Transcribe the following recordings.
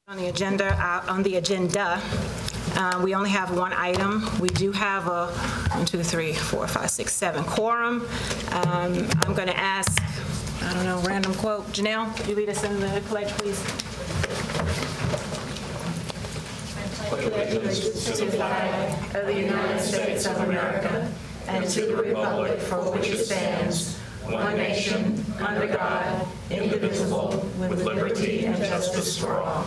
On the agenda, we only have one item. We do have a 1, 2, 3, 4, 5, 6, 7 quorum. I'm going to ask, I don't know, random quote. Janelle, could you lead us in the pledge, please? Pledge allegiance to the flag of the United States of America and to the republic for which it stands, one nation, under God, indivisible, with liberty and justice for all.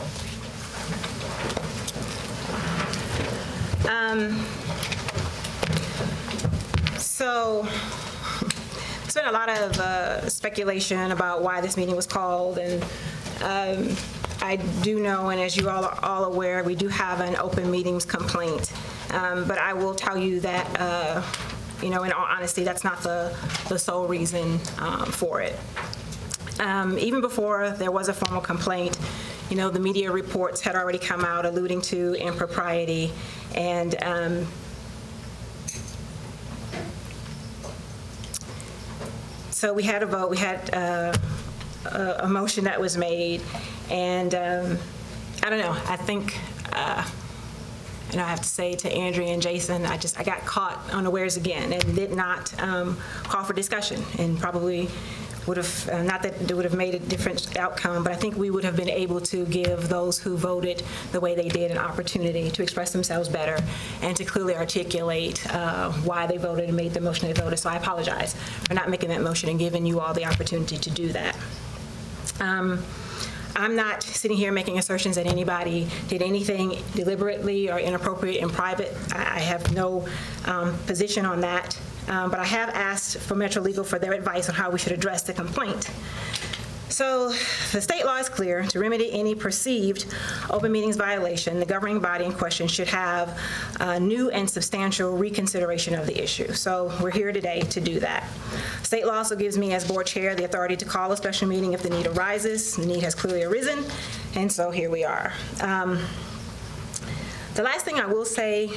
So there's been a lot of speculation about why this meeting was called, and I do know, and as you all are all aware, we do have an open meetings complaint, but I will tell you that in all honesty, that's not the sole reason for it. Even before there was a formal complaint, the media reports had already come out alluding to impropriety, and so we had a vote. We had a motion that was made, and I don't know. I think I have to say to Andrea and Jason, I got caught unawares again and did not call for discussion, and probably would have, not that it would have made a different outcome, but I think we would have been able to give those who voted the way they did an opportunity to express themselves better and to clearly articulate why they voted and made the motion they voted. So I apologize for not making that motion and giving you all the opportunity to do that. I'm not sitting here making assertions that anybody did anything deliberately or inappropriate in private. I have no position on that. But I have asked for Metro Legal for their advice on how we should address the complaint. So the state law is clear. To remedy any perceived open meetings violation, the governing body in question should have a new and substantial reconsideration of the issue. So we're here today to do that. State law also gives me, as board chair, the authority to call a special meeting if the need arises. The need has clearly arisen, and so here we are. The last thing I will say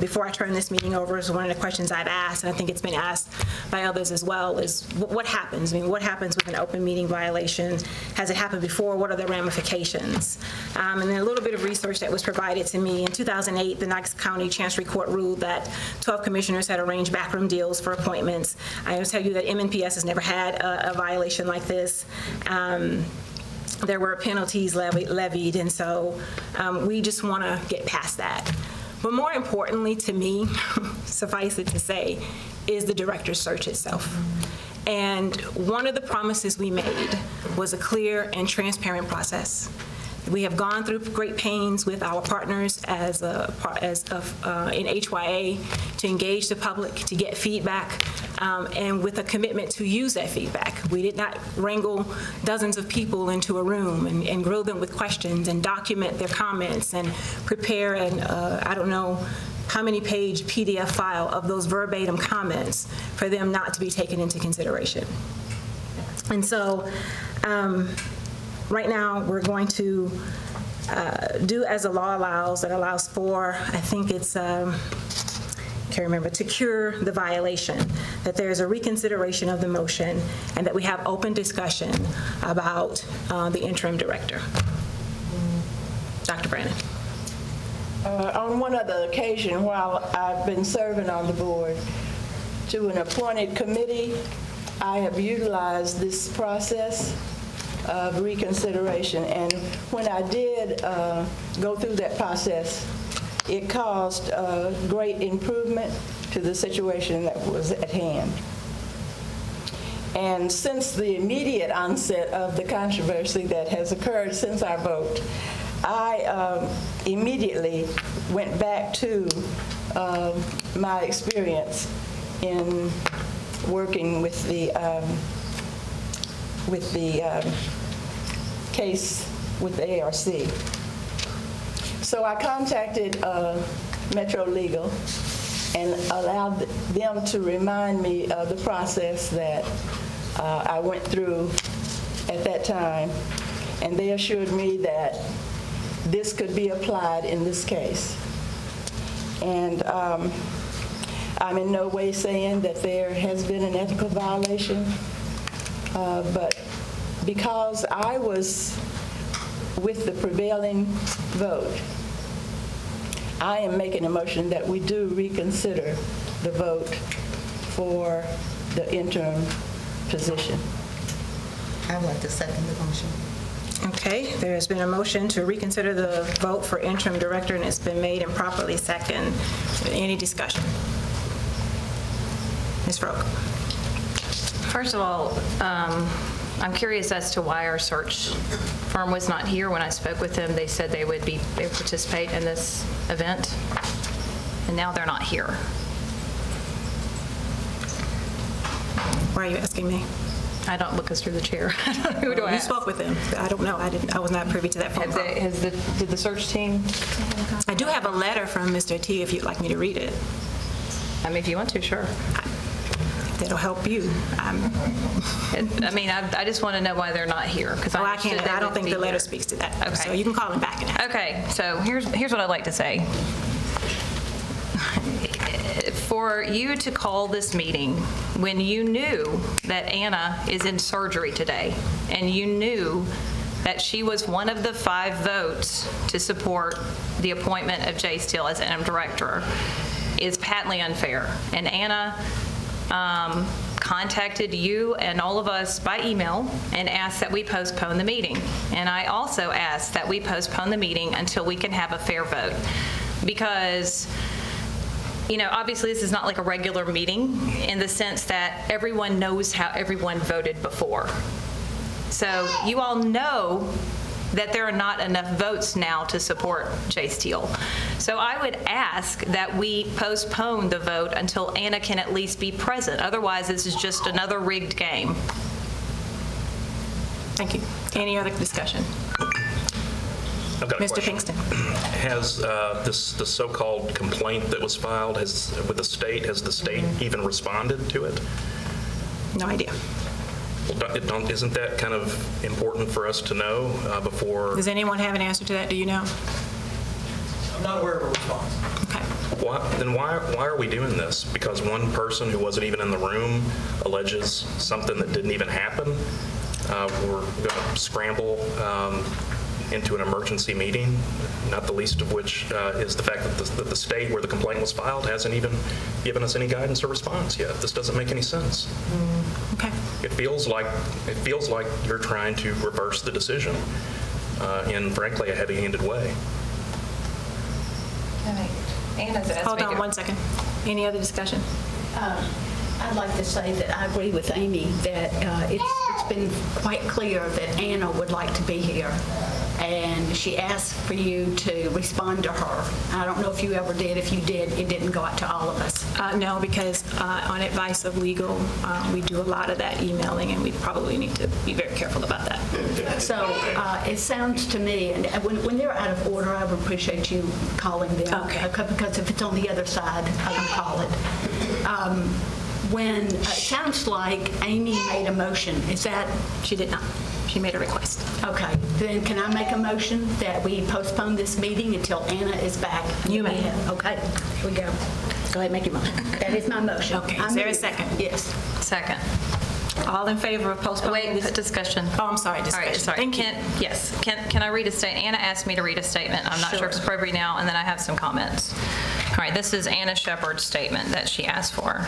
before I turn this meeting over is one of the questions I've asked, and I think it's been asked by others as well, is what happens? I mean, what happens with an open meeting violation? Has it happened before? What are the ramifications? And then a little bit of research that was provided to me. In 2008, the Knox County Chancery Court ruled that 12 commissioners had arranged backroom deals for appointments. I will tell you that MNPS has never had a violation like this. There were penalties levied, and so we just want to get past that. But more importantly to me, suffice it to say, is the director's search itself. And one of the promises we made was a clear and transparent process. We have gone through great pains with our partners in HYA to engage the public, to get feedback, and with a commitment to use that feedback. We did not wrangle dozens of people into a room and grill them with questions and document their comments and prepare an, I don't know how many page PDF file of those verbatim comments for them not to be taken into consideration. And so, right now, we're going to do as the law allows. That allows for, I think it's, can't remember, to cure the violation, that there's a reconsideration of the motion, and that we have open discussion about the interim director. Dr. Brandon. On one other occasion, while I've been serving on the board, to an appointed committee, I have utilized this process of reconsideration, and when I did go through that process, it caused a great improvement to the situation that was at hand. And since the immediate onset of the controversy that has occurred since our vote, I immediately went back to my experience in working with the case with the ARC. So I contacted Metro Legal and allowed them to remind me of the process that I went through at that time, and they assured me that this could be applied in this case. And I'm in no way saying that there has been an ethical violation, but because I was with the prevailing vote, I am making a motion that we do reconsider the vote for the interim position. I would like to second the motion. Okay, there has been a motion to reconsider the vote for interim director, and it's been made and properly seconded. Any discussion? Ms. Froke. First of all, I'm curious as to why our search firm was not here. When I spoke with them, they said they would participate in this event, and now they're not here. Why are you asking me? I don't look us through the chair. Who do I You ask? spoke with them. I don't know. I was not privy to that phone call. Did the search team? I do have a letter from Mr. T if you'd like me to read it. I mean, if you want to, sure. That'll help you. I mean, I just want to know why they're not here. Because I can't. I don't think the letter speaks to that. Okay. So you can call him back and ask. Okay, so here's what I'd like to say. For you to call this meeting when you knew that Anna is in surgery today, and you knew that she was one of the 5 votes to support the appointment of Jay Steele as interim director, is patently unfair. And Anna contacted you and all of us by email and asked that we postpone the meeting. And I also asked that we postpone the meeting until we can have a fair vote. Because, you know, obviously this is not like a regular meeting in the sense that everyone knows how everyone voted before. So you all know that there are not enough votes now to support Jay Steele. So I would ask that we postpone the vote until Anna can at least be present. Otherwise, this is just another rigged game. Thank you. Any other discussion? I've got a Mr. question. Pinkston. Has the so-called complaint that was filed with the state, has the state even responded to it? No idea. Well, isn't that kind of important for us to know before? Does anyone have an answer to that? Do you know? I'm not aware of a response. Okay. Then why are we doing this? Because one person who wasn't even in the room alleges something that didn't even happen? We're going to scramble into an emergency meeting, not the least of which is the fact that the state where the complaint was filed hasn't even given us any guidance or response yet. This doesn't make any sense. Okay. It feels like you're trying to reverse the decision in, frankly, a heavy-handed way. Anna's asked Hold me on to- 1 second. Any other discussion? I'd like to say that I agree with Amy that it's been quite clear that Anna would like to be here, and she asked for you to respond to her. I don't know if you ever did. If you did, it didn't go out to all of us. No, because on advice of legal, we do a lot of that emailing, and we probably need to be very careful about that. So it sounds to me, and when they're out of order, I would appreciate you calling them. Okay. Because if it's on the other side, I can call it. When it sounds like Amy made a motion, is that? She did not. She made a request. Okay, then can I make a motion that we postpone this meeting until Anna is back? You may. Okay, here we go. Go ahead, make your motion. That is my motion. Okay, I is there a move. second? Yes. Second. All in favor of postponing Wait, this? discussion. Oh, I'm sorry, All discussion. right, sorry. Thank you. Can I read a statement? Anna asked me to read a statement. I'm not sure if it's appropriate now, and then I have some comments. All right, this is Anna Shepard's statement that she asked for.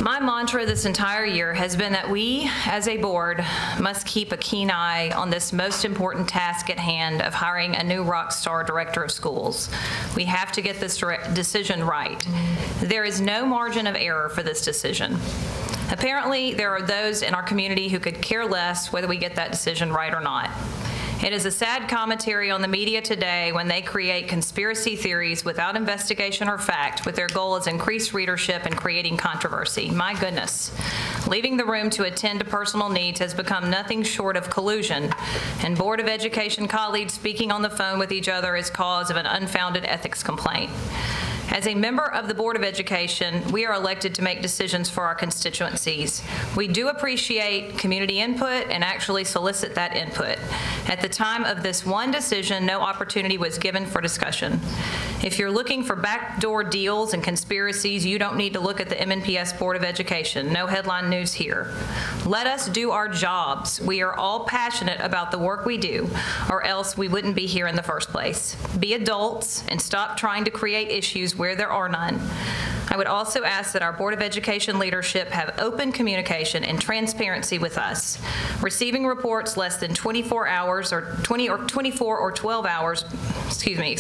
My mantra this entire year has been that we, as a board, must keep a keen eye on this most important task at hand of hiring a new rock star director of schools. We have to get this decision right. There is no margin of error for this decision. Apparently, there are those in our community who could care less whether we get that decision right or not. It is a sad commentary on the media today when they create conspiracy theories without investigation or fact, with their goal is increased readership and creating controversy. My goodness. Leaving the room to attend to personal needs has become nothing short of collusion, and Board of Education colleagues speaking on the phone with each other is cause of an unfounded ethics complaint. As a member of the Board of Education, we are elected to make decisions for our constituencies. We do appreciate community input and actually solicit that input. At the time of this one decision, no opportunity was given for discussion. If you're looking for backdoor deals and conspiracies, you don't need to look at the MNPS Board of Education. No headline news here. Let us do our jobs. We are all passionate about the work we do, or else we wouldn't be here in the first place. Be adults and stop trying to create issues where there are none. I would also ask that our Board of Education leadership have open communication and transparency with us. Receiving reports less than 24 hours or 24 or 12 hours,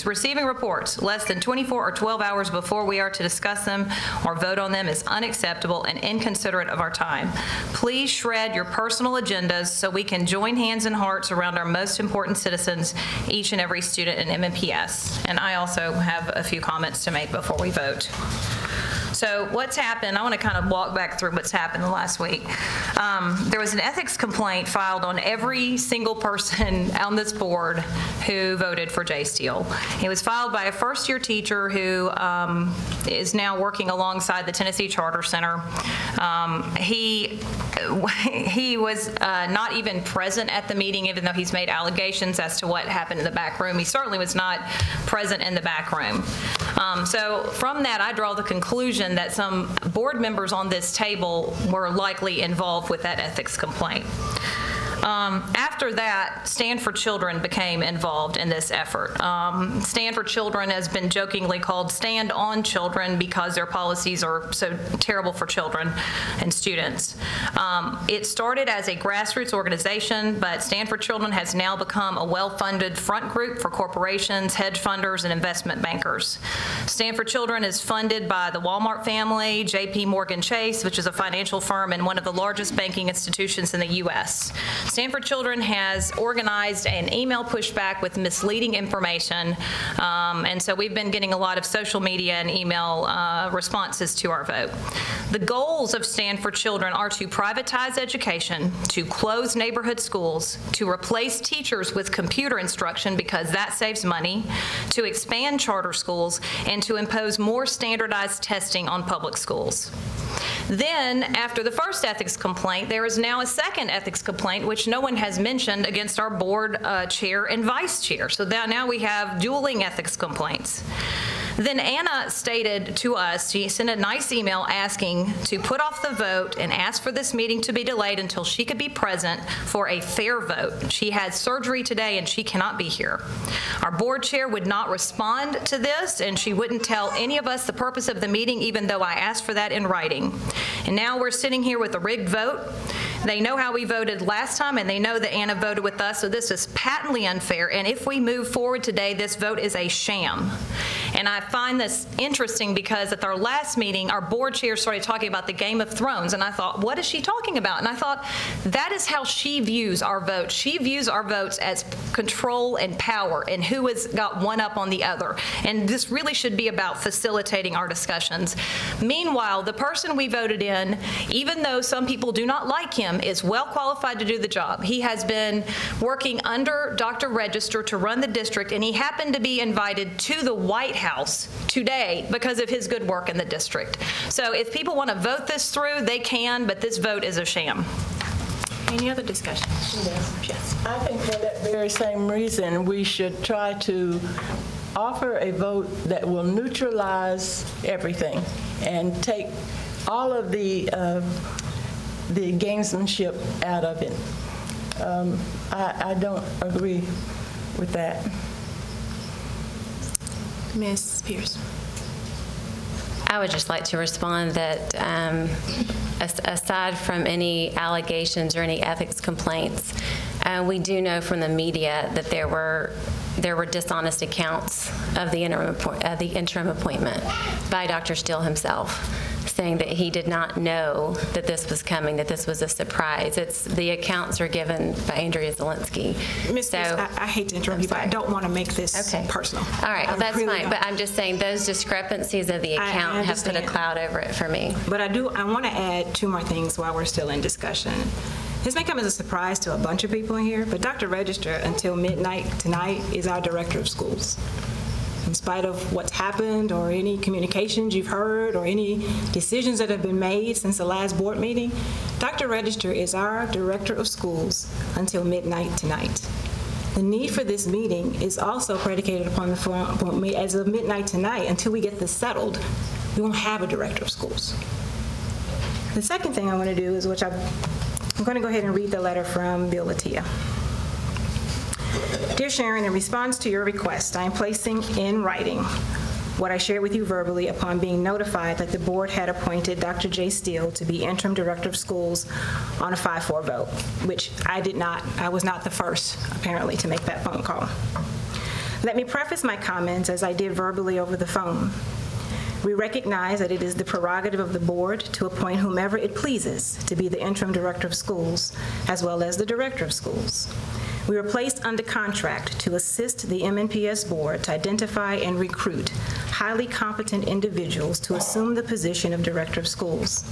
receiving reports less than 24 or 12 hours before we are to discuss them or vote on them is unacceptable and inconsiderate of our time. Please shred your personal agendas so we can join hands and hearts around our most important citizens, each and every student in MNPS. And I also have a few comments to make before we vote. So what's happened, I want to kind of walk back through what's happened the last week. There was an ethics complaint filed on every single person on this board who voted for Jay Steele. It was filed by a first-year teacher who is now working alongside the Tennessee Charter Center. He was not even present at the meeting, even though he's made allegations as to what happened in the back room. He certainly was not present in the back room. So from that, I draw the conclusion that some board members on this table were likely involved with that ethics complaint. After that, Stand for Children became involved in this effort. Stand for Children has been jokingly called Stand on Children because their policies are so terrible for children and students. It started as a grassroots organization, but Stand for Children has now become a well-funded front group for corporations, hedge funders, and investment bankers. Stand for Children is funded by the Walmart family, JP Morgan Chase, which is a financial firm and one of the largest banking institutions in the U.S. Stand for Children has organized an email pushback with misleading information, and so we've been getting a lot of social media and email responses to our vote. The goals of Stand for Children are to privatize education, to close neighborhood schools, to replace teachers with computer instruction because that saves money, to expand charter schools, and to impose more standardized testing on public schools. Then, after the first ethics complaint, there is now a second ethics complaint, which no one has mentioned, against our board chair and vice chair. So now we have dueling ethics complaints. Then Anna stated to us, she sent a nice email asking to put off the vote and ask for this meeting to be delayed until she could be present for a fair vote. She had surgery today and she cannot be here. Our board chair would not respond to this, and she wouldn't tell any of us the purpose of the meeting, even though I asked for that in writing. And now we're sitting here with a rigged vote. They know how we voted last time, and they know that Anna voted with us, so this is patently unfair. And if we move forward today, this vote is a sham. And I find this interesting because at our last meeting, our board chair started talking about the Game of Thrones, and I thought, what is she talking about? And I thought, that is how she views our votes. She views our votes as control and power, and who has got one up on the other. And this really should be about facilitating our discussions. Meanwhile, the person we voted in, even though some people do not like him, is well qualified to do the job. He has been working under Dr. Register to run the district, and he happened to be invited to the White House today because of his good work in the district. So if people want to vote this through, they can, but this vote is a sham. Any other discussion? Yes. I think for that very same reason, we should try to offer a vote that will neutralize everything and take all of the gamesmanship out of it. I don't agree with that. Ms. Pierce. I would just like to respond that aside from any allegations or any ethics complaints, we do know from the media that there were dishonest accounts of the interim appointment by Dr. Steele himself, saying that he did not know that this was coming, that this was a surprise. The accounts are given by Andrea Zielinski. Ms. Pierce, I hate to interrupt you, but I don't want to make this personal. All right, well, that's fine. But I'm just saying those discrepancies of the account have put a cloud over it for me. But I want to add two more things while we're still in discussion. This may come as a surprise to a bunch of people in here, but Dr. Register, until midnight tonight, is our director of schools. in spite of what's happened or any communications you've heard or any decisions that have been made since the last board meeting, Dr. Register is our Director of Schools until midnight tonight. The need for this meeting is also predicated upon the fact, as of midnight tonight, until we get this settled, we won't have a Director of Schools. The second thing I want to do is, which I'm going to go ahead and read the letter from Bill Latia. Dear Sharon, in response to your request, I am placing in writing what I shared with you verbally upon being notified that the board had appointed Dr. J. Steele to be interim director of schools on a 5-4 vote, which I did not. I was not the first, apparently, to make that phone call. Let me preface my comments as I did verbally over the phone. We recognize that it is the prerogative of the board to appoint whomever it pleases to be the interim director of schools, as well as the director of schools. We were placed under contract to assist the MNPS board to identify and recruit highly competent individuals to assume the position of director of schools.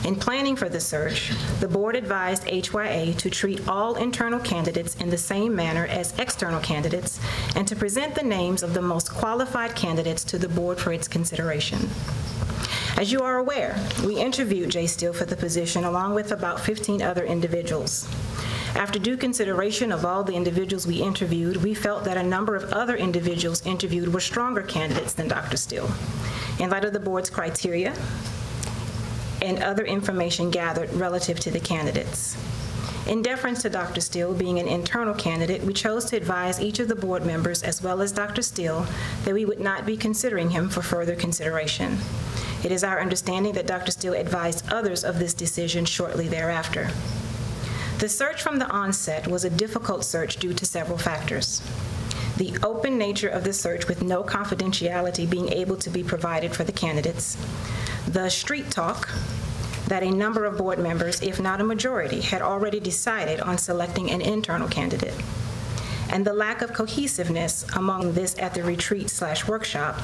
In planning for the search, the board advised HYA to treat all internal candidates in the same manner as external candidates and to present the names of the most qualified candidates to the board for its consideration. As you are aware, we interviewed J. Steele for the position along with about 15 other individuals. After due consideration of all the individuals we interviewed, we felt that a number of other individuals interviewed were stronger candidates than Dr. Steele. In light of the board's criteria and other information gathered relative to the candidates. In deference to Dr. Steele being an internal candidate, we chose to advise each of the board members, as well as Dr. Steele, that we would not be considering him for further consideration. It is our understanding that Dr. Steele advised others of this decision shortly thereafter. The search from the onset was a difficult search due to several factors. The open nature of the search with no confidentiality being able to be provided for the candidates, the street talk that a number of board members, if not a majority, had already decided on selecting an internal candidate, and the lack of cohesiveness among this at the retreat/workshop,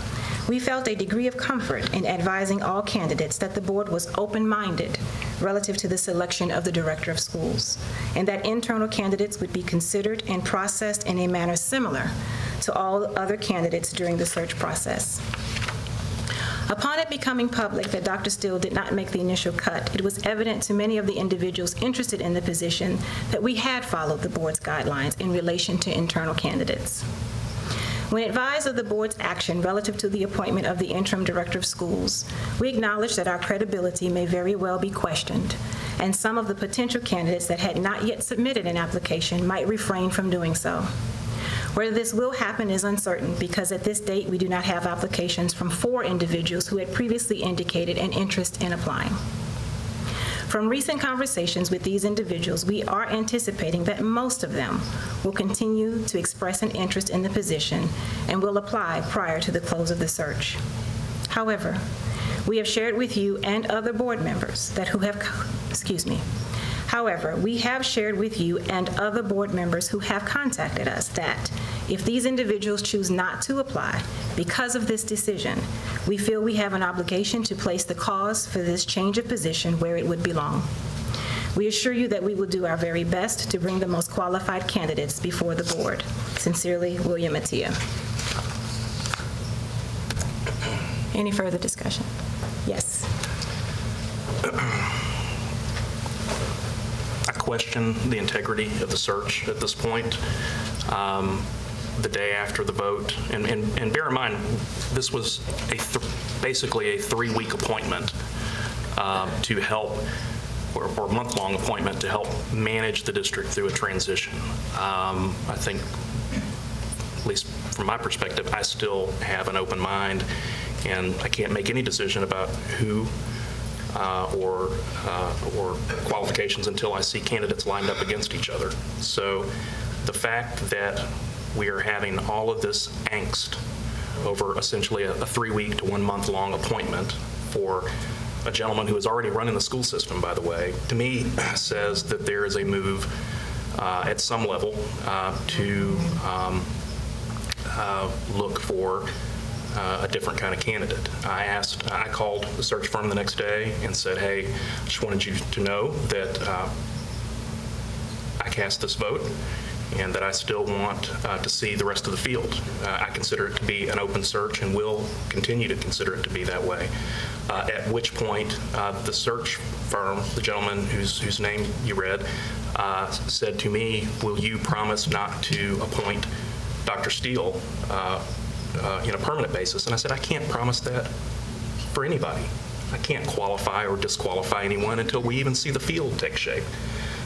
we felt a degree of comfort in advising all candidates that the board was open-minded relative to the selection of the director of schools, and that internal candidates would be considered and processed in a manner similar to all other candidates during the search process. Upon it becoming public that Dr. Steele did not make the initial cut, it was evident to many of the individuals interested in the position that we had followed the board's guidelines in relation to internal candidates. When advised of the board's action relative to the appointment of the interim director of schools, we acknowledge that our credibility may very well be questioned, and some of the potential candidates that had not yet submitted an application might refrain from doing so. Whether this will happen is uncertain because at this date we do not have applications from 4 individuals who had previously indicated an interest in applying. From recent conversations with these individuals, we are anticipating that most of them will continue to express an interest in the position and will apply prior to the close of the search. However, we have shared with you and other board members that we have shared with you and other board members who have contacted us that if these individuals choose not to apply because of this decision, we feel we have an obligation to place the cause for this change of position where it would belong. We assure you that we will do our very best to bring the most qualified candidates before the board. Sincerely, William Attia. Any further discussion? Yes. I question the integrity of the search at this point. The day after the vote, and bear in mind, this was basically a 3-week appointment to help, or a month-long appointment to help manage the district through a transition. I think, at least from my perspective, I still have an open mind, and I can't make any decision about who or qualifications until I see candidates lined up against each other. So the fact that we are having all of this angst over essentially a 3-week to 1-month-long appointment for a gentleman who is already running the school system, by the way, to me says that there is a move at some level to look for a different kind of candidate. I called the search firm the next day and said, hey, I just wanted you to know that I cast this vote, and that I still want to see the rest of the field. I consider it to be an open search and will continue to consider it to be that way. At which point, the search firm, the gentleman whose name you read, said to me, will you promise not to appoint Dr. Steele in a permanent basis? And I said, I can't promise that for anybody. I can't qualify or disqualify anyone until we even see the field take shape.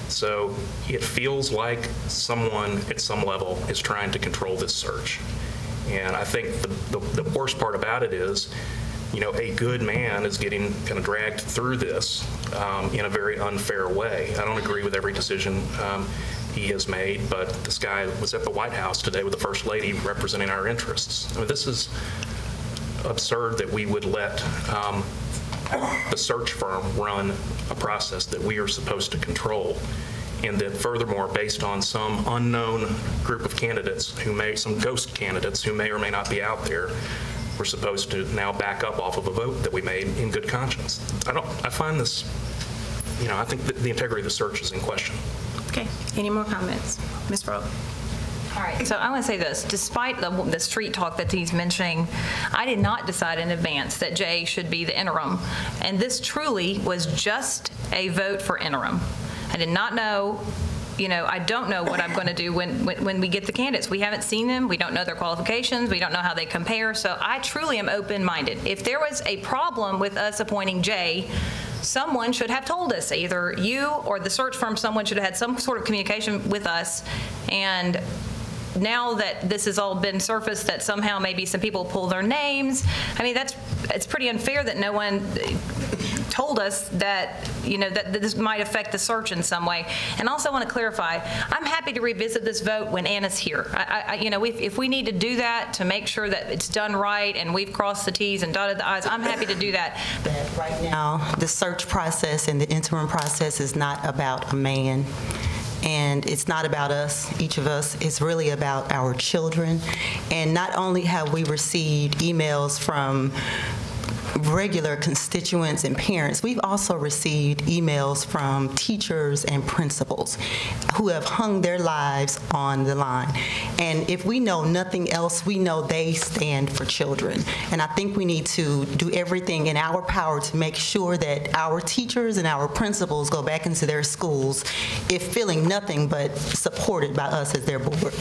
So it feels like someone at some level is trying to control this search. And I think the worst part about it is, you know, a good man is getting kind of dragged through this in a very unfair way. I don't agree with every decision he has made, but this guy was at the White House today with the First Lady representing our interests. I mean, this is absurd that we would let the search firm run a process that we are supposed to control, and that furthermore, based on some unknown group of candidates some ghost candidates who may or may not be out there, we're supposed to now back up off of a vote that we made in good conscience. I find this, you know, I think that the integrity of the search is in question. Okay, any more comments? Ms. Rowe? All right, so I want to say this. Despite the street talk that he's mentioning, I did not decide in advance that Jay should be the interim. And this truly was just a vote for interim. I did not know, you know, I don't know what I'm going to do when we get the candidates. We haven't seen them. We don't know their qualifications. We don't know how they compare. So I truly am open-minded. If there was a problem with us appointing Jay, someone should have told us, either you or the search firm, someone should have had some sort of communication with us. And now that this has all been surfaced, that somehow maybe some people pull their names, I mean, it's pretty unfair that no one told us that, you know, that this might affect the search in some way. And also want to clarify, I'm happy to revisit this vote when Anna's here. You know, if we need to do that to make sure that it's done right and we've crossed the T's and dotted the I's, I'm happy to do that. Right now, the search process and the interim process is not about a man. And it's not about us, each of us. It's really about our children. And not only have we received emails from regular constituents and parents, we've also received emails from teachers and principals who have hung their lives on the line. And if we know nothing else, we know they stand for children. And I think we need to do everything in our power to make sure that our teachers and our principals go back into their schools, if feeling nothing but supported by us as their board.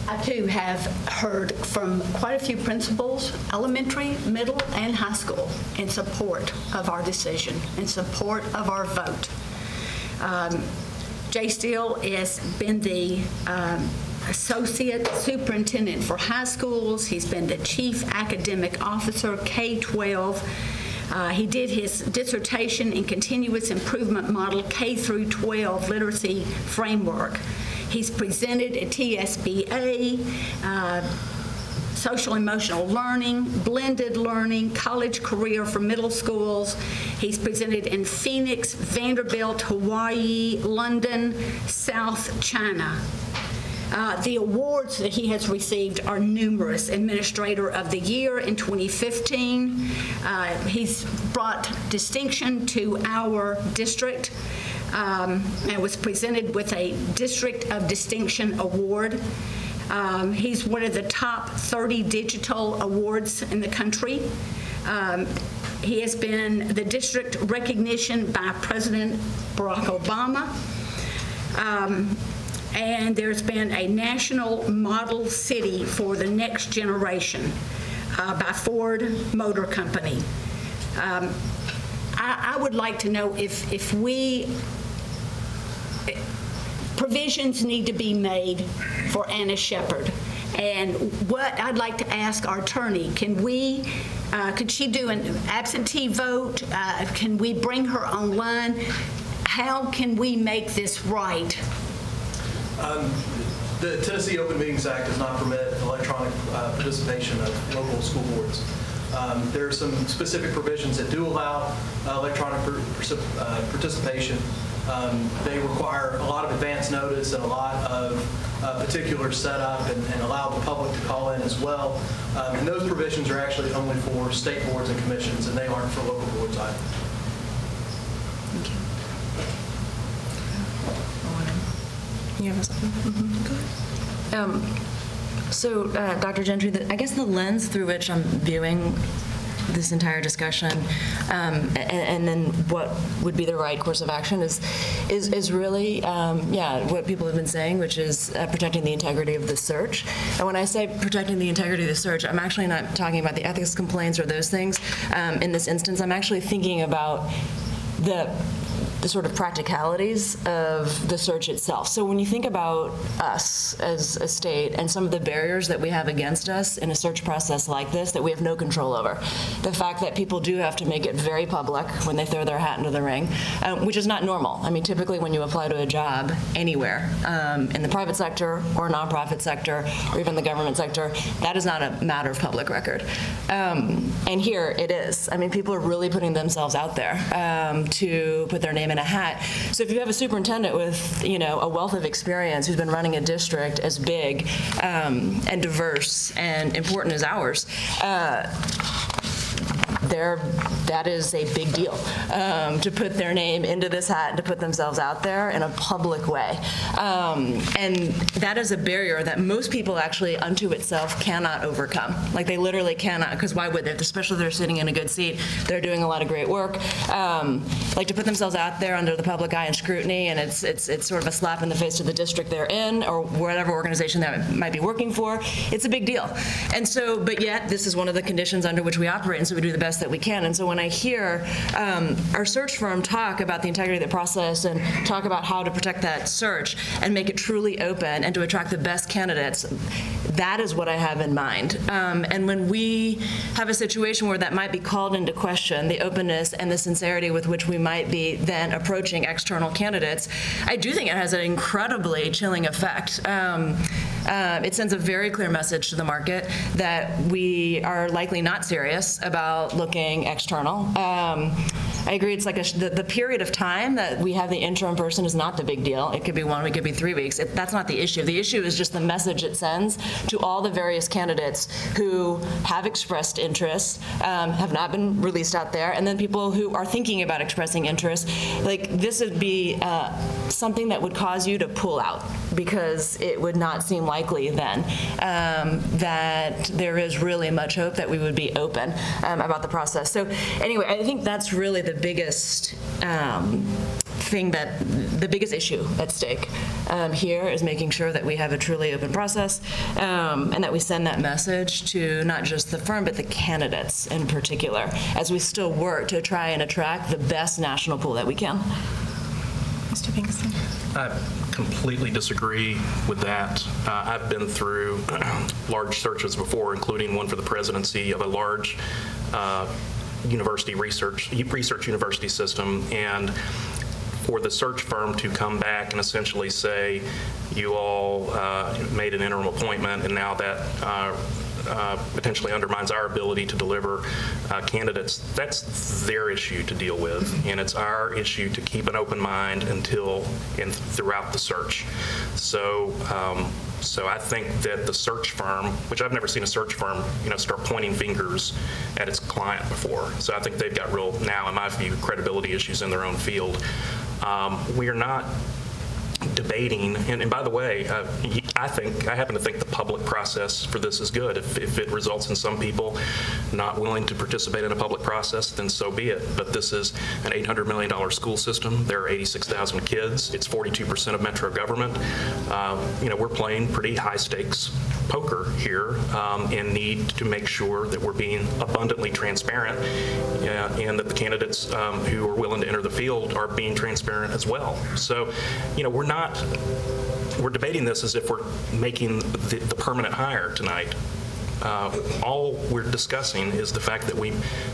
I too have heard from quite a few principals, elementary, middle, and high school, in support of our decision, in support of our vote. Jay Steele has been the Associate Superintendent for High Schools. He's been the Chief Academic Officer, K-12. He did his dissertation in Continuous Improvement Model K-12 Literacy Framework. He's presented at TSBA, social emotional learning, blended learning, college career for middle schools. He's presented in Phoenix, Vanderbilt, Hawaii, London, South China. The awards that he has received are numerous. Administrator of the Year in 2015. He's brought distinction to our district and was presented with a District of Distinction Award. He's one of the top 30 digital awards in the country. He has been the district recognition by President Barack Obama. And there's been a national model city for the next generation by Ford Motor Company. I would like to know if provisions need to be made for Anna Shepard. And what I'd like to ask our attorney, could she do an absentee vote? Can we bring her online? How can we make this right? The Tennessee Open Meetings Act does not permit electronic participation of local school boards. There are some specific provisions that do allow electronic participation. They require a lot of advance notice and a lot of particular setup and allow the public to call in as well. And those provisions are actually only for state boards and commissions, and they aren't for local boards either. You have something? Go ahead. So, Dr. Gentry, I guess the lens through which I'm viewing this entire discussion, and then what would be the right course of action is really, what people have been saying, which is protecting the integrity of the search. And when I say protecting the integrity of the search, I'm actually not talking about the ethics complaints or those things. In this instance, I'm actually thinking about the sort of practicalities of the search itself. So when you think about us as a state and some of the barriers that we have against us in a search process like this that we have no control over, the fact that people do have to make it very public when they throw their hat into the ring, which is not normal. I mean, typically when you apply to a job anywhere, in the private sector or nonprofit sector or even the government sector, that is not a matter of public record. And here it is. I mean, people are really putting themselves out there to put their name in a hat. So if you have a superintendent with, a wealth of experience who's been running a district as big and diverse and important as ours, that is a big deal to put their name into this hat and to put themselves out there in a public way. And that is a barrier that most people actually unto itself cannot overcome. Like they literally cannot, because why would they? Especially if they're sitting in a good seat, they're doing a lot of great work. Like to put themselves out there under the public eye and scrutiny, and it's sort of a slap in the face to the district they're in or whatever organization that might be working for. It's a big deal. And so, but yet this is one of the conditions under which we operate, and so we do the best that we can. And so when I hear our search firm talk about the integrity of the process and talk about how to protect that search and make it truly open and to attract the best candidates, that is what I have in mind. And when we have a situation where that might be called into question, the openness and the sincerity with which we might be then approaching external candidates, I do think it has an incredibly chilling effect. It sends a very clear message to the market that we are likely not serious about looking external. I agree, it's like the period of time that we have the interim person is not the big deal. It could be 1 week, it could be 3 weeks. That's not the issue. The issue is just the message it sends to all the various candidates who have expressed interest, have not been released out there, and then people who are thinking about expressing interest. Like this would be something that would cause you to pull out because it would not seem likely then that there is really much hope that we would be open about the process. So anyway, I think that's really the biggest the biggest issue at stake here is making sure that we have a truly open process and that we send that message to not just the firm but the candidates in particular as we still work to try and attract the best national pool that we can. Mr. Pinkston. I completely disagree with that. I've been through large searches before, including one for the presidency of a large university research university system, and for the search firm to come back and essentially say, you all made an interim appointment and now that potentially undermines our ability to deliver candidates, that's their issue to deal with, and it's our issue to keep an open mind throughout the search. So I think that the search firm, which I've never seen a search firm, start pointing fingers at its client before. So I think they've got real, now in my view, credibility issues in their own field. We are not debating, and by the way, I happen to think the public process for this is good. If it results in some people not willing to participate in a public process, then so be it. But this is an $800 million school system. There are 86,000 kids. It's 42% of metro government. We're playing pretty high stakes poker here and need to make sure that we're being abundantly transparent and that the candidates who are willing to enter the field are being transparent as well. So, we're debating this as if we're making the permanent hire tonight. All we're discussing is the fact that we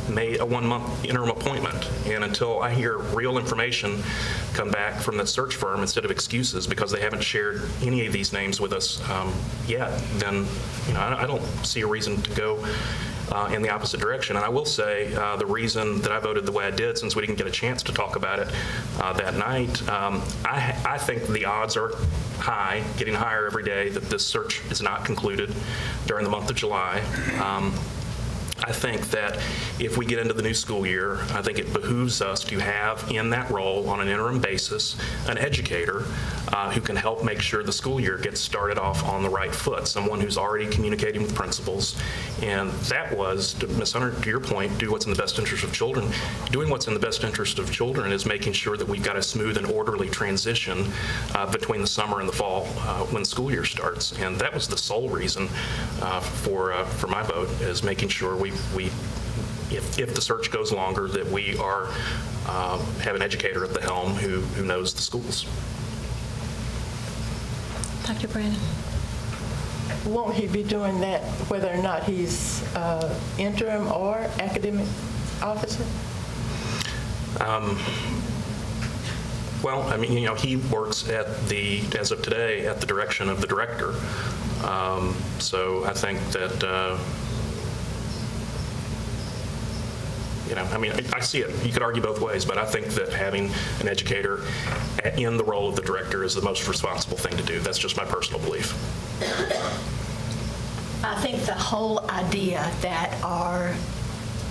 made a 1-month interim appointment, and until I hear real information come back from the search firm instead of excuses because they haven't shared any of these names with us yet, then I don't see a reason to go in the opposite direction. And I will say the reason that I voted the way I did, since we didn't get a chance to talk about it that night, I think the odds are high, getting higher every day, that this search is not concluded during the month of July. I think that if we get into the new school year, I think it behooves us to have in that role on an interim basis an educator who can help make sure the school year gets started off on the right foot, someone who's already communicating with principals. And that was, Ms. Hunter, to your point, do what's in the best interest of children. Doing what's in the best interest of children is making sure that we've got a smooth and orderly transition between the summer and the fall when the school year starts. And that was the sole reason for my vote, is making sure if the search goes longer, that we have an educator at the helm who knows the schools. Dr. Brandon? Won't he be doing that whether or not he's interim or academic officer? Well, I mean, he works as of today, at the direction of the director. So I think that, I mean, I see it. You could argue both ways, but I think that having an educator in the role of the director is the most responsible thing to do. That's just my personal belief. I think the whole idea that our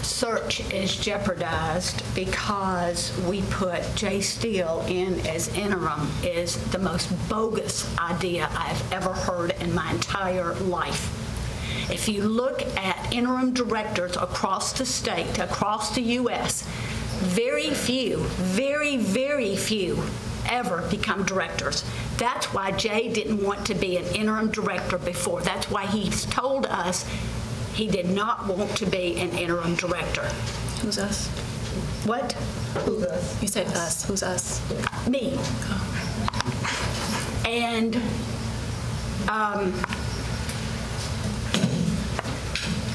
search is jeopardized because we put Jay Steele in as interim is the most bogus idea I've ever heard in my entire life. If you look at interim directors across the state, across the U.S., very few, very, very few ever become directors. That's why Jay didn't want to be an interim director before. That's why he's told us he did not want to be an interim director. Who's us? What? Who's us? You said us. Who's us? Me. And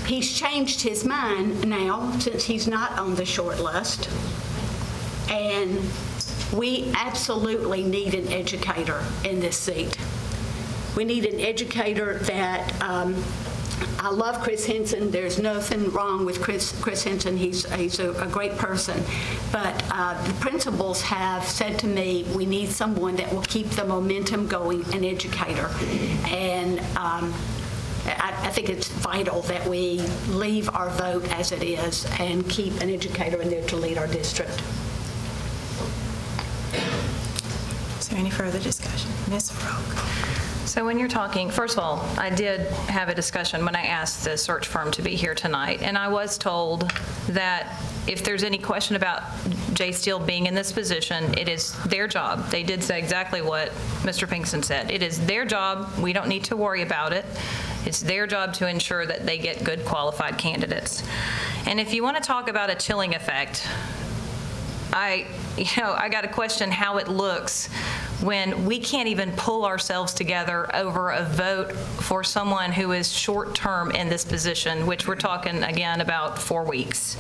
he's changed his mind now since he's not on the short list. And we absolutely need an educator in this seat. We need an educator that, I love Chris Henson. There's nothing wrong with Chris Henson. He's a great person. But the principals have said to me, we need someone that will keep the momentum going, an educator. And I think it's vital that we leave our vote as it is and keep an educator in there to lead our district. Is there any further discussion? Ms. Froke. So when you're talking, first of all, I did have a discussion when I asked the search firm to be here tonight, and I was told that if there's any question about Jay Steele being in this position, it is their job. They did say exactly what Mr. Pinkston said. It is their job. We don't need to worry about it. It's their job to ensure that they get good qualified candidates. And if you want to talk about a chilling effect, I got to question how it looks when we can't even pull ourselves together over a vote for someone who is short-term in this position, which we're talking, again, about 4 weeks.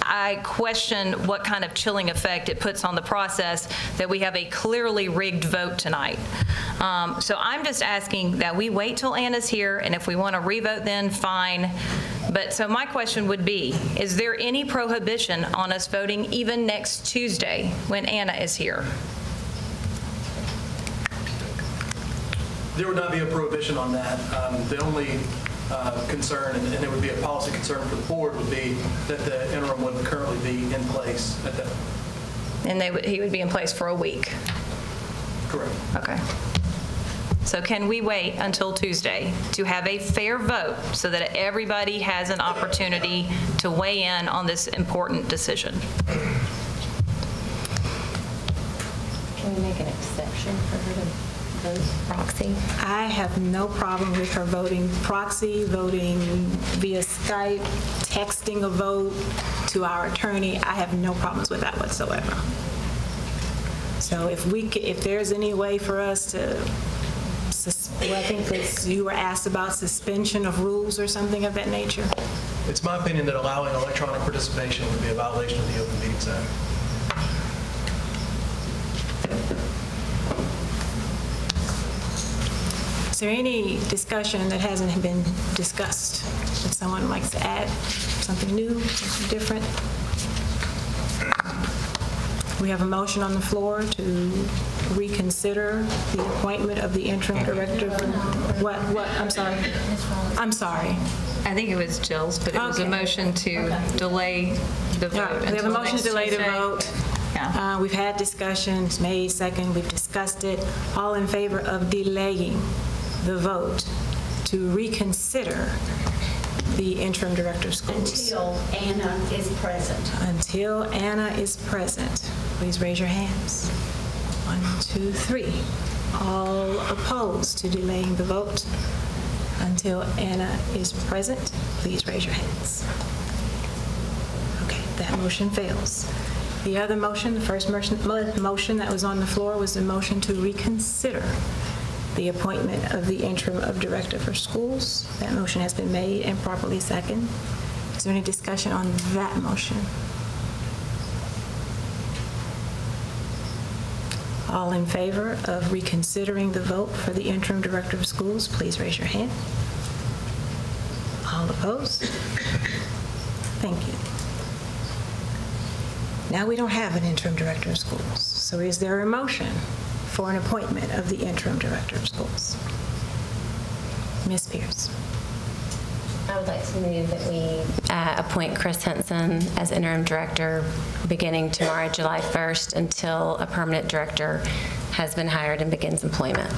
I question what kind of chilling effect it puts on the process that we have a clearly rigged vote tonight. So I'm just asking that we wait till Anna's here, and if we want to revote then, fine. But so my question would be, is there any prohibition on us voting even next Tuesday when Anna is here? There would not be a prohibition on that. The only concern, and it would be a policy concern for the board, would be that the interim would currently be in place at that. And he would be in place for a week? Correct. Okay. So can we wait until Tuesday to have a fair vote so that everybody has an opportunity to weigh in on this important decision? Can we make an exception for her to vote proxy? I have no problem with her voting proxy, voting via Skype, texting a vote to our attorney. I have no problems with that whatsoever. So if there's any way for us to, well, I think you were asked about suspension of rules or something of that nature. It's my opinion that allowing electronic participation would be a violation of the Open Meetings Act. Is there any discussion that hasn't been discussed that someone likes to add? Something new, something different? We have a motion on the floor to reconsider the appointment of the interim director. What? I'm sorry. I'm sorry. I think it was Jill's, but it was a Okay. motion to delay the All right, vote. we have a until motion to next delay the Tuesday. vote. Yeah. We've had discussions, made second, we've discussed it. All in favor of delaying the vote to reconsider the interim director of schools? Until Anna is present. Until Anna is present. Please raise your hands. 1, 2, 3. All opposed to delaying the vote until Anna is present, please raise your hands. Okay, that motion fails. The other motion, the first motion that was on the floor was the motion to reconsider the appointment of the interim of director for schools. That motion has been made and properly seconded. Is there any discussion on that motion? All in favor of reconsidering the vote for the interim director of schools, please raise your hand. All opposed? Thank you. Now we don't have an interim director of schools, so is there a motion for an appointment of the interim director of schools? Ms. Pierce. I would like to move that we appoint Chris Henson as interim director beginning tomorrow, July 1st, until a permanent director has been hired and begins employment.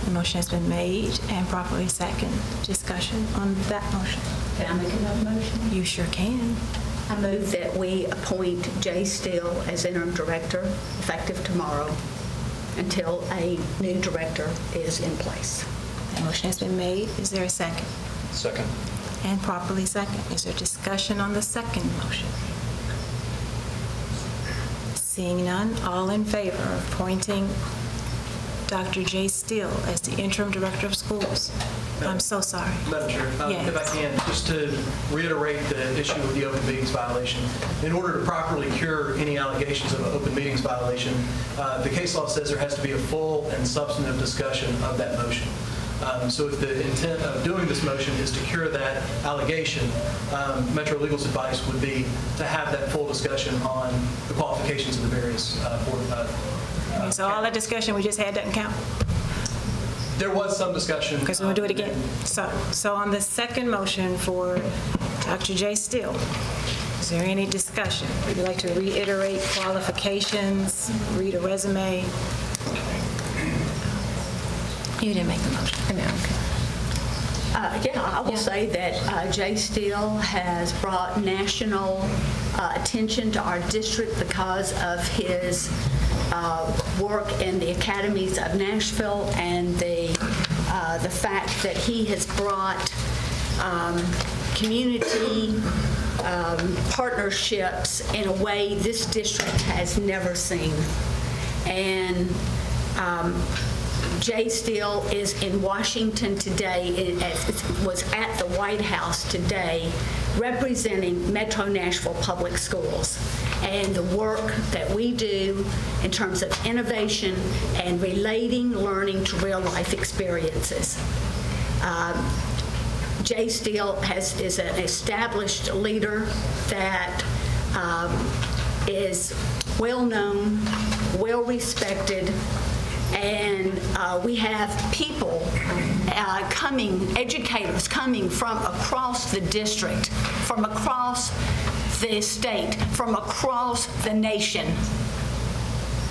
The motion has been made and properly seconded. Discussion on that motion. Can I make another motion? You sure can. I move that we appoint Jay Steele as interim director, effective tomorrow, until a new director is in place. The motion has been made. Is there a second? Second. And properly second. Is there discussion on the second motion? Seeing none, all in favor of appointing Dr. Jay Steele as the interim director of schools? I'm so sorry. Madam Chair, Yes. if I can, just to reiterate the issue with the open meetings violation. In order to properly cure any allegations of an open meetings violation, the case law says there has to be a full and substantive discussion of that motion. So if the intent of doing this motion is to cure that allegation, Metro Legal's advice would be to have that full discussion on the qualifications of the various board. So all that discussion we just had doesn't count? There was some discussion. Okay, so we'll do it again. So on the second motion for Dr. Jay Steele, is there any discussion? Would you like to reiterate qualifications, read a resume? You didn't make the motion. No, okay. I will say that Jay Steele has brought national attention to our district because of his work in the academies of Nashville and the fact that he has brought community partnerships in a way this district has never seen. And Jay Steele is in Washington today, was at the White House today, representing Metro Nashville Public Schools and the work that we do in terms of innovation and relating learning to real-life experiences. Jay Steele is an established leader that is well-known, well-respected, and we have people educators coming from across the district, from across the state, from across the nation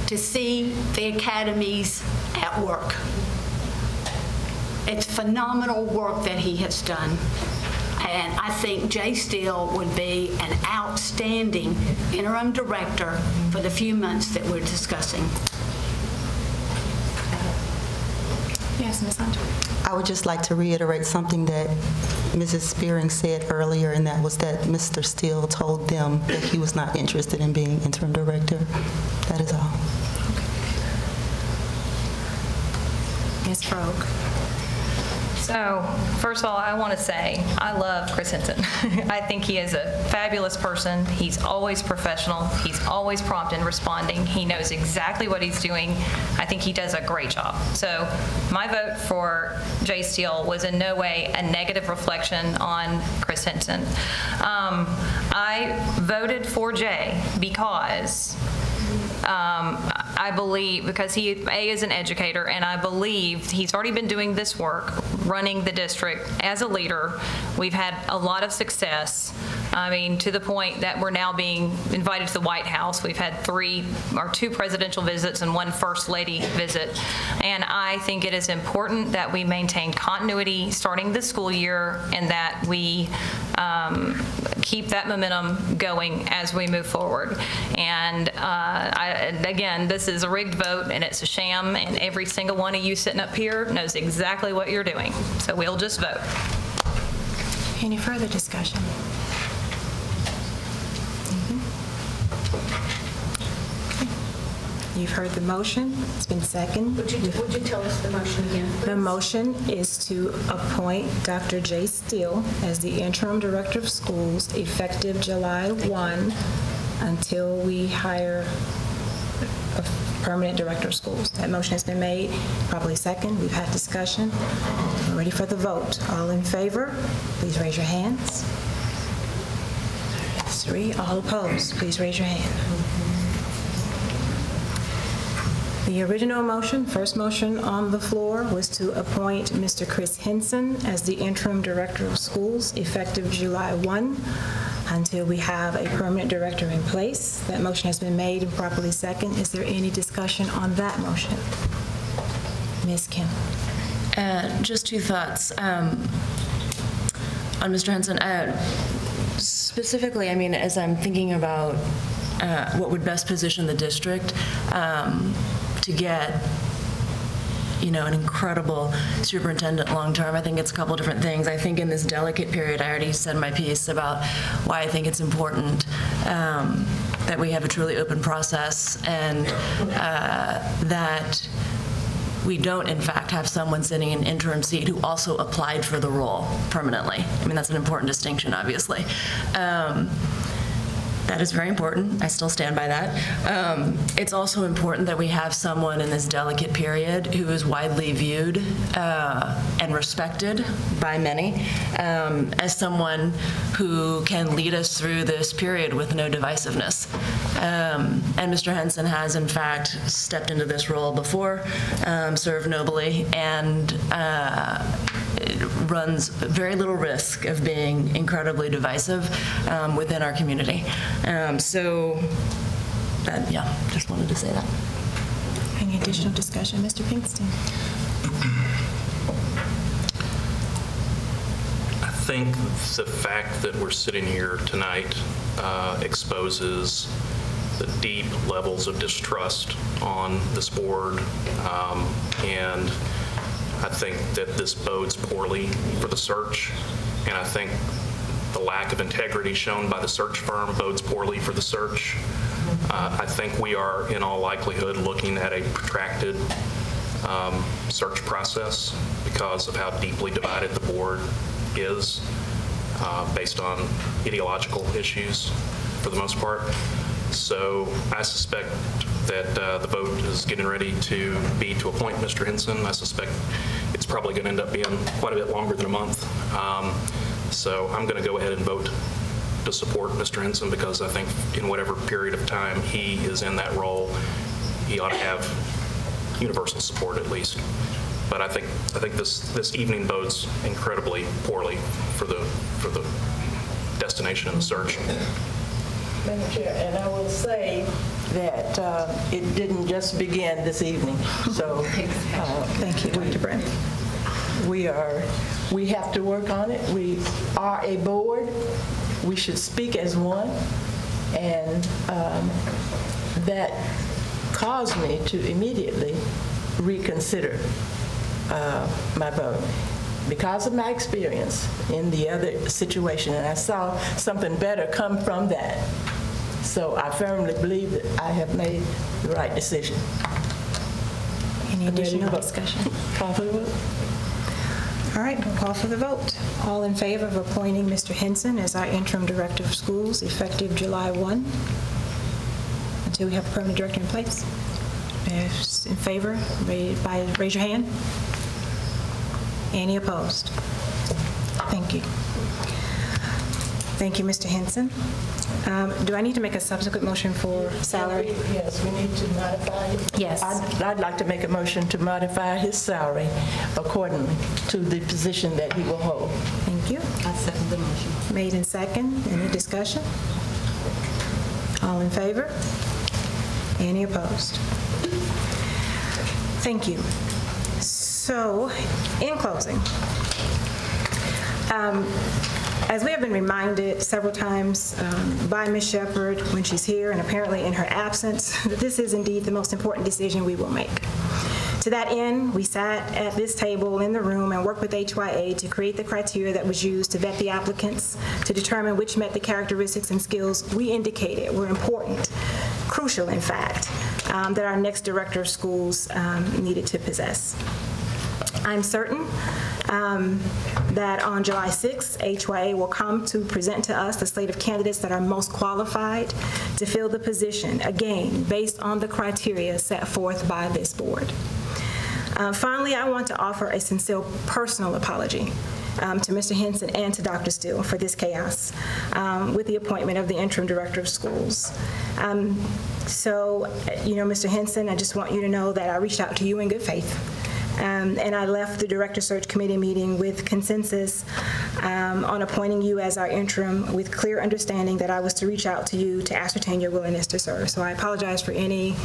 to see the academies at work. It's phenomenal work that he has done. And I think Jay Steele would be an outstanding interim director for the few months that we're discussing. Yes, Ms. Hunter. I would just like to reiterate something that Mrs. Spearing said earlier, and that was that Mr. Steele told them that he was not interested in being interim director. That is all. Ms. Frog. So, first of all, I want to say I love Chris Henson. I think he is a fabulous person. He's always professional. He's always prompt in responding. He knows exactly what he's doing. I think he does a great job. So, my vote for Jay Steele was in no way a negative reflection on Chris Henson. I voted for Jay because I believe, because he, A, is an educator, and I believe he's already been doing this work, running the district as a leader. We've had a lot of success. I mean, to the point that we're now being invited to the White House. We've had 2 presidential visits and 1 first lady visit. And I think it is important that we maintain continuity starting this school year, and that we keep that momentum going as we move forward. And again, this is a rigged vote, and it's a sham, and every single one of you sitting up here knows exactly what you're doing. So we'll just vote. Any further discussion? You've heard the motion. It's been seconded. Would you tell us the motion again, please? The motion is to appoint Dr. J. Steele as the interim director of schools effective July 1 until we hire a permanent director of schools. That motion has been made, probably second. We've had discussion. We're ready for the vote. All in favor, please raise your hands. That's 3. All opposed, please raise your hand. The original motion, first motion on the floor, was to appoint Mr. Chris Henson as the interim director of schools effective July 1 until we have a permanent director in place. That motion has been made and properly seconded. Is there any discussion on that motion? Ms. Kim. Just 2 thoughts on Mr. Henson. Specifically, I mean, as I'm thinking about what would best position the district to get, you know, an incredible superintendent long-term, I think it's a couple different things. I think in this delicate period, I already said my piece about why I think it's important that we have a truly open process, and that we don't, in fact, have someone sitting in an interim seat who also applied for the role permanently. I mean, that's an important distinction, obviously. That is very important. I still stand by that. It's also important that we have someone in this delicate period who is widely viewed and respected by many as someone who can lead us through this period with no divisiveness. And Mr. Henson has, in fact, stepped into this role before, served nobly, and runs very little risk of being incredibly divisive within our community. So, yeah, just wanted to say that. Any additional discussion? Mr. Pinkston. I think the fact that we're sitting here tonight exposes the deep levels of distrust on this board, and I think that this bodes poorly for the search, and I think the lack of integrity shown by the search firm bodes poorly for the search. I think we are, in all likelihood, looking at a protracted search process because of how deeply divided the board is based on ideological issues for the most part. So I suspect that the vote is getting ready to be to appoint Mr. Henson. I suspect it's probably going to end up being quite a bit longer than a month. So I'm going to go ahead and vote to support Mr. Henson because I think in whatever period of time he is in that role, he ought to have universal support at least. But I think this evening bodes incredibly poorly for the destination of the search. Madam Chair, and I will say that it didn't just begin this evening. So Thank you, Dr. Brent. we have to work on it. We are a board. We should speak as one, and that caused me to immediately reconsider my vote because of my experience in the other situation, and I saw something better come from that. So I firmly believe that I have made the right decision. Any additional discussion? Call for the vote. All right, we'll call for the vote. All in favor of appointing Mr. Henson as our interim director of schools effective July 1 until we have a permanent director in place? Those in favor, raise your hand. Any opposed? Thank you. Thank you, Mr. Henson. Do I need to make a subsequent motion for salary? Yes, we need to modify. Yes. I'd like to make a motion to modify his salary accordingly to the position that he will hold. Thank you. I second the motion. Made in second. Any discussion? All in favor? Any opposed? Thank you. So, in closing, as we have been reminded several times by Ms. Shepherd when she's here and apparently in her absence, that this is indeed the most important decision we will make. To that end, we sat at this table in the room and worked with HYA to create the criteria that was used to vet the applicants, to determine which met the characteristics and skills we indicated were important, crucial in fact, that our next director of schools needed to possess. I'm certain that on July 6th, HYA will come to present to us the slate of candidates that are most qualified to fill the position, again, based on the criteria set forth by this board. Finally, I want to offer a sincere personal apology to Mr. Henson and to Dr. Steele for this chaos with the appointment of the interim director of schools. So, Mr. Henson, I just want you to know that I reached out to you in good faith. And I left the Director Search Committee meeting with consensus on appointing you as our interim with clear understanding that I was to reach out to you to ascertain your willingness to serve. So I apologize for any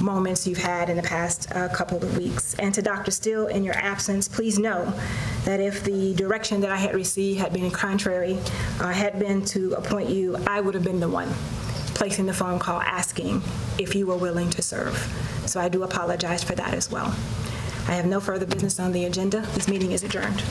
moments you've had in the past couple of weeks. And to Dr. Steele, in your absence, please know that if the direction that I had received had been contrary, had been to appoint you, I would have been the one placing the phone call asking if you were willing to serve. So I do apologize for that as well. I have no further business on the agenda. This meeting is adjourned.